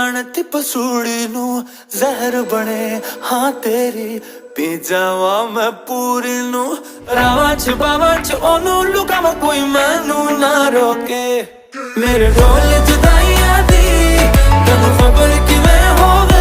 ਬਣਤੀ ਪਸੂੜੀ ਨੂੰ ਜ਼ਹਿਰ ਬਣੇ ਹਾਂ ਤੇਰੀ ਪੀ ਜਾਵਾਂ ਮੈਂ ਪੂਰੀ ਨੂੰ ਰਾਵਾਂ ਚ ਬਾਵਾਂ ਚ ਉਹਨੂੰ ਲੁਕਾਵਾਂ ਕੋਈ ਮੈਨੂੰ ਨਾ ਰੋਕੇ ਮੇਰੇ ਢੋਲ ਜੁਦਾਈਆਂ ਦੀ ਤੈਨੂੰ ਖਬਰ ਕਿਵੇਂ ਹੋਵੇ